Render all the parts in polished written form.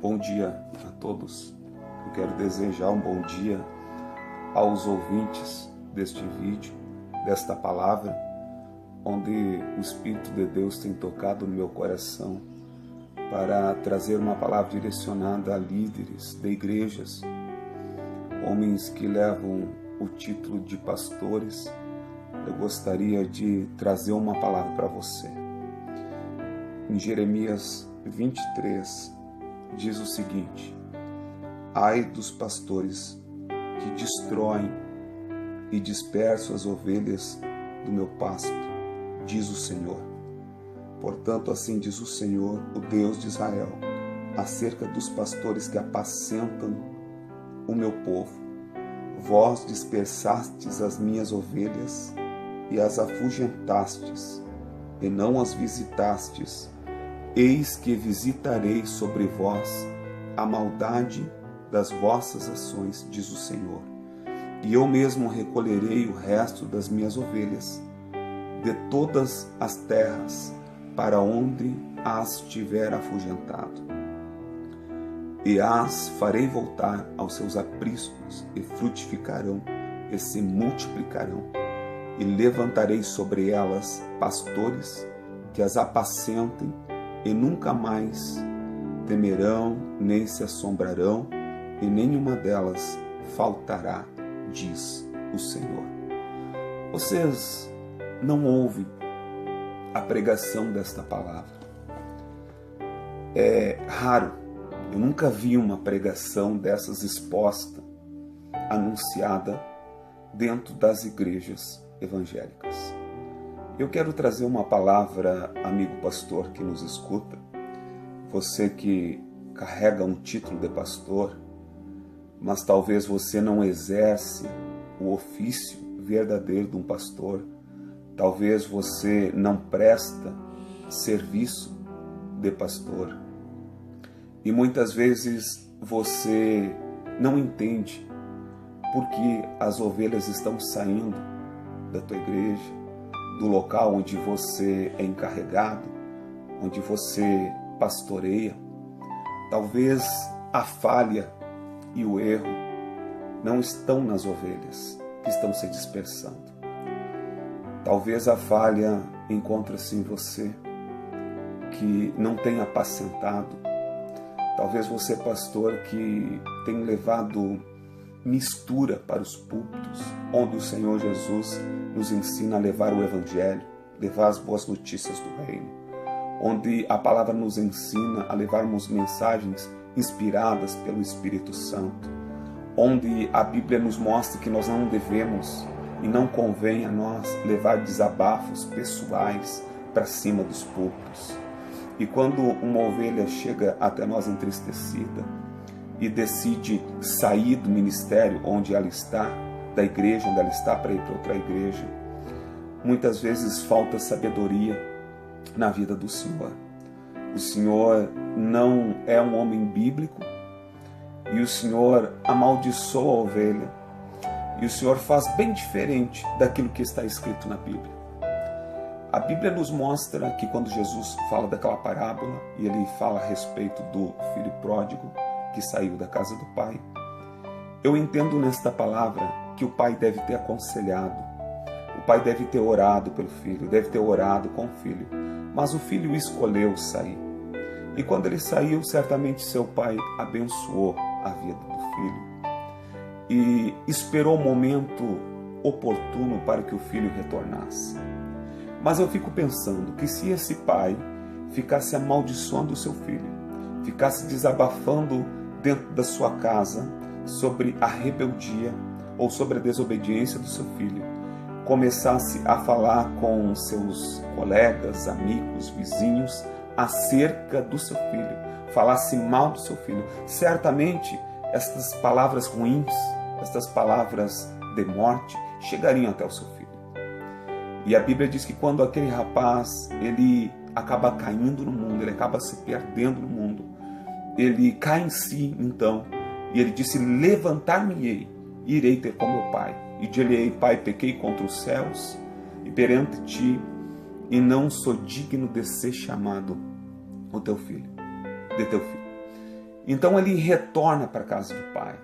Bom dia a todos. Eu quero desejar um bom dia aos ouvintes deste vídeo, desta palavra, onde o Espírito de Deus tem tocado no meu coração para trazer uma palavra direcionada a líderes de igrejas, homens que levam o título de pastores. Eu gostaria de trazer uma palavra para você. Em Jeremias 23, diz o seguinte: ai dos pastores que destroem e dispersam as ovelhas do meu pasto, diz o Senhor. Portanto, assim diz o Senhor, o Deus de Israel, acerca dos pastores que apacentam o meu povo. Vós dispersastes as minhas ovelhas e as afugentastes, e não as visitastes. Eis que visitarei sobre vós a maldade das vossas ações, diz o Senhor. E eu mesmo recolherei o resto das minhas ovelhas de todas as terras, para onde as tiver afugentado. E as farei voltar aos seus apriscos, e frutificarão, e se multiplicarão. E levantarei sobre elas pastores que as apacentem, e nunca mais temerão, nem se assombrarão, e nenhuma delas faltará, diz o Senhor. Vocês não ouvem a pregação desta palavra. É raro, eu nunca vi uma pregação dessas exposta, anunciada dentro das igrejas evangélicas. Eu quero trazer uma palavra, amigo pastor que nos escuta, você que carrega um título de pastor, mas talvez você não exerce o ofício verdadeiro de um pastor, talvez você não presta serviço de pastor, e muitas vezes você não entende porque as ovelhas estão saindo da tua igreja, do local onde você é encarregado, onde você pastoreia. Talvez a falha e o erro não estão nas ovelhas que estão se dispersando. Talvez a falha encontre-se em você, que não tem apacentado. Talvez você, pastor, que tem levado mistura para os púlpitos, onde o Senhor Jesus nos ensina a levar o Evangelho, levar as boas notícias do reino, onde a palavra nos ensina a levarmos mensagens inspiradas pelo Espírito Santo, onde a Bíblia nos mostra que nós não devemos e não convém a nós levar desabafos pessoais para cima dos púlpitos. E quando uma ovelha chega até nós entristecida e decide sair do ministério onde ela está, da igreja onde ela está, para ir para outra igreja, muitas vezes falta sabedoria na vida do Senhor. O Senhor não é um homem bíblico, e o Senhor amaldiçoa a ovelha, e o Senhor faz bem diferente daquilo que está escrito na Bíblia. A Bíblia nos mostra que quando Jesus fala daquela parábola, e ele fala a respeito do filho pródigo que saiu da casa do pai, eu entendo nesta palavra que o pai deve ter aconselhado, o pai deve ter orado pelo filho, deve ter orado com o filho, mas o filho escolheu sair. E quando ele saiu, certamente seu pai abençoou a vida do filho e esperou o momento oportuno para que o filho retornasse. Mas eu fico pensando que se esse pai ficasse amaldiçoando o seu filho, ficasse desabafando dentro da sua casa sobre a rebeldia ou sobre a desobediência do seu filho, começasse a falar com seus colegas, amigos, vizinhos acerca do seu filho, falasse mal do seu filho, certamente estas palavras ruins, estas palavras de morte chegariam até o seu filho. E a Bíblia diz que quando aquele rapaz ele acaba caindo no mundo, ele acaba se perdendo no mundo, ele cai em si então, e ele disse: levantar-me-ei e irei ter com meu pai. E dir-lhe-ei: Pai, pequei contra os céus e perante ti, e não sou digno de ser chamado de teu filho. Então ele retorna para a casa do pai.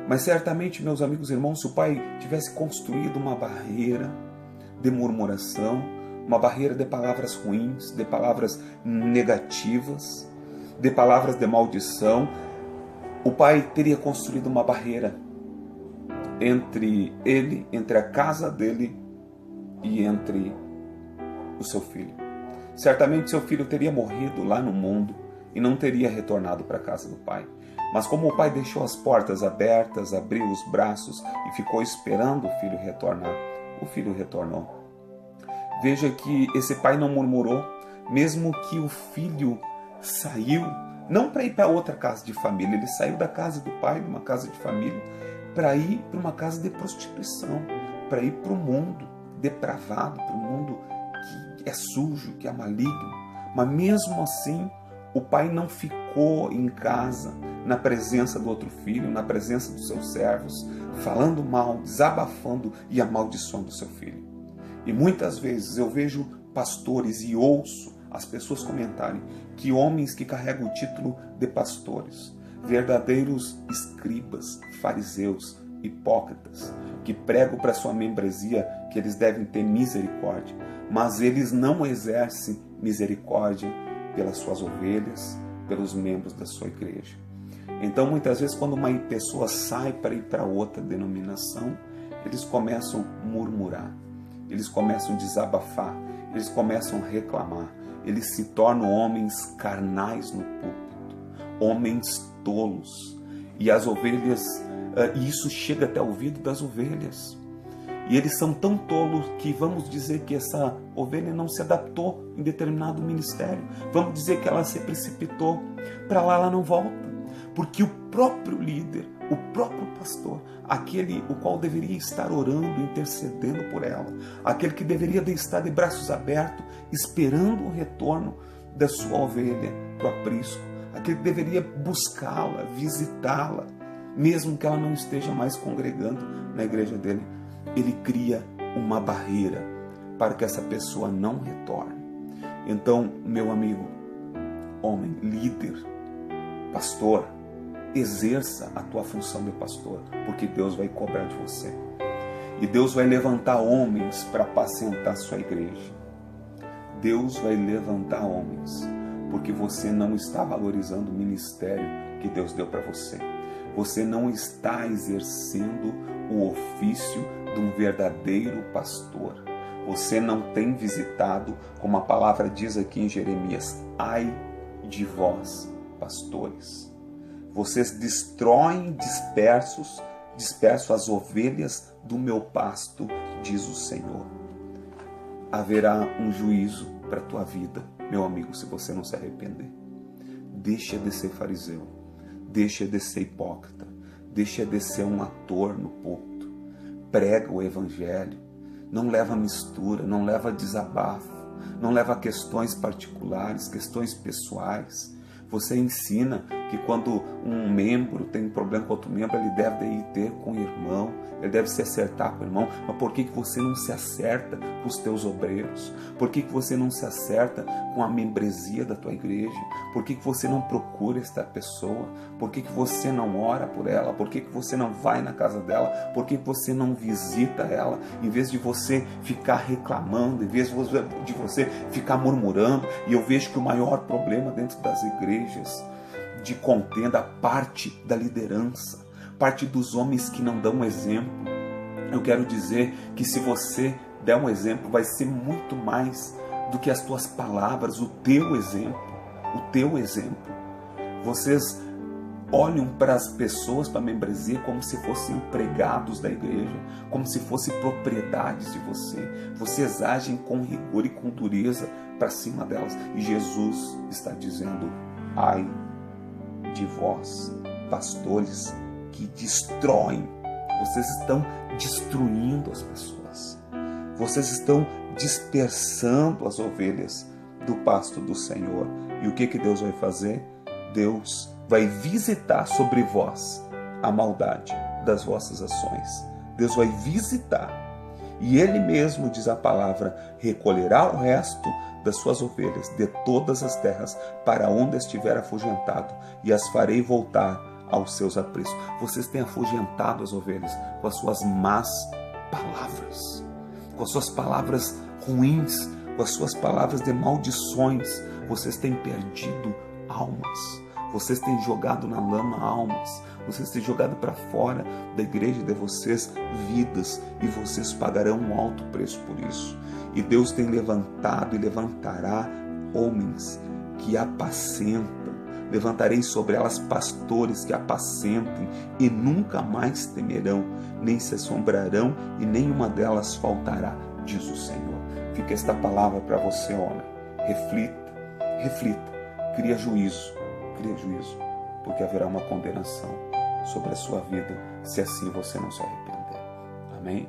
Mas certamente, meus amigos e irmãos, se o pai tivesse construído uma barreira de murmuração, uma barreira de palavras ruins, de palavras negativas, de palavras de maldição, o pai teria construído uma barreira entre ele, entre a casa dele e entre o seu filho. Certamente seu filho teria morrido lá no mundo e não teria retornado para a casa do pai. Mas como o pai deixou as portas abertas, abriu os braços e ficou esperando o filho retornar, o filho retornou. Veja que esse pai não murmurou, mesmo que o filho saiu, não para ir para outra casa de família, ele saiu da casa do pai, de uma casa de família, para ir para uma casa de prostituição, para ir para o mundo depravado, para o mundo que é sujo, que é maligno. Mas mesmo assim, o pai não ficou em casa, na presença do outro filho, na presença dos seus servos, falando mal, desabafando e amaldiçoando o seu filho. E muitas vezes eu vejo pastores e ouço as pessoas comentarem que homens que carregam o título de pastores, verdadeiros escribas, fariseus, hipócritas, que pregam para sua membresia que eles devem ter misericórdia, mas eles não exercem misericórdia pelas suas ovelhas, pelos membros da sua igreja. Então, muitas vezes, quando uma pessoa sai para ir para outra denominação, eles começam a murmurar, eles começam a desabafar, eles começam a reclamar, eles se tornam homens carnais no púlpito, homens tolos, e as ovelhas, e isso chega até o ouvido das ovelhas. E eles são tão tolos que vamos dizer que essa ovelha não se adaptou em determinado ministério. Vamos dizer que ela se precipitou. Para lá ela não volta. Porque o próprio líder, o próprio pastor, aquele o qual deveria estar orando, intercedendo por ela, aquele que deveria estar de braços abertos, esperando o retorno da sua ovelha para o aprisco, aquele que deveria buscá-la, visitá-la, mesmo que ela não esteja mais congregando na igreja dele, ele cria uma barreira para que essa pessoa não retorne. Então, meu amigo, homem, líder, pastor, exerça a tua função de pastor, porque Deus vai cobrar de você. E Deus vai levantar homens para apacentar a sua igreja. Deus vai levantar homens, porque você não está valorizando o ministério que Deus deu para você. Você não está exercendo o ofício de um verdadeiro pastor. Você não tem visitado, como a palavra diz aqui em Jeremias, ai de vós, pastores. Vocês destroem dispersos as ovelhas do meu pasto, diz o Senhor. Haverá um juízo para a tua vida, meu amigo, se você não se arrepender. Deixa de ser fariseu, deixa de ser hipócrita, deixa de ser um ator no púlpito. Prega o evangelho, não leva mistura, não leva desabafo, não leva questões particulares, questões pessoais. Você ensina que quando um membro tem um problema com outro membro, ele deve ir ter com o irmão, ele deve se acertar com o irmão. Mas por que você não se acerta com os teus obreiros? Por que você não se acerta com a membresia da tua igreja? Por que você não procura esta pessoa? Por que você não ora por ela? Por que você não vai na casa dela? Por que você não visita ela? Em vez de você ficar reclamando, em vez de você ficar murmurando. E eu vejo que o maior problema dentro das igrejas de contenda parte da liderança, parte dos homens que não dão exemplo. Eu quero dizer que se você der um exemplo, vai ser muito mais do que as tuas palavras, o teu exemplo, Vocês olham para as pessoas, para a membresia, como se fossem empregados da igreja, como se fossem propriedades de você. Vocês agem com rigor e com dureza para cima delas. E Jesus está dizendo, ai de vós, pastores que destroem. Vocês estão destruindo as pessoas. Vocês estão dispersando as ovelhas do pasto do Senhor. E o que Deus vai fazer? Deus vai visitar sobre vós a maldade das vossas ações. Deus vai visitar. E ele mesmo, diz a palavra, recolherá o resto das suas ovelhas de todas as terras para onde estiver afugentado, e as farei voltar aos seus apressos. Vocês têm afugentado as ovelhas com as suas más palavras, com as suas palavras ruins, com as suas palavras de maldições. Vocês têm perdido almas. Vocês têm jogado na lama almas. Vocês têm jogado para fora da igreja de vocês vidas, e vocês pagarão um alto preço por isso. E Deus tem levantado e levantará homens que apacentam. Levantarei sobre elas pastores que apacentem, e nunca mais temerão, nem se assombrarão, e nenhuma delas faltará, diz o Senhor. Fica esta palavra para você, homem. Reflita, reflita, cria juízo, porque haverá uma condenação sobre a sua vida, se assim você não se arrepender. Amém?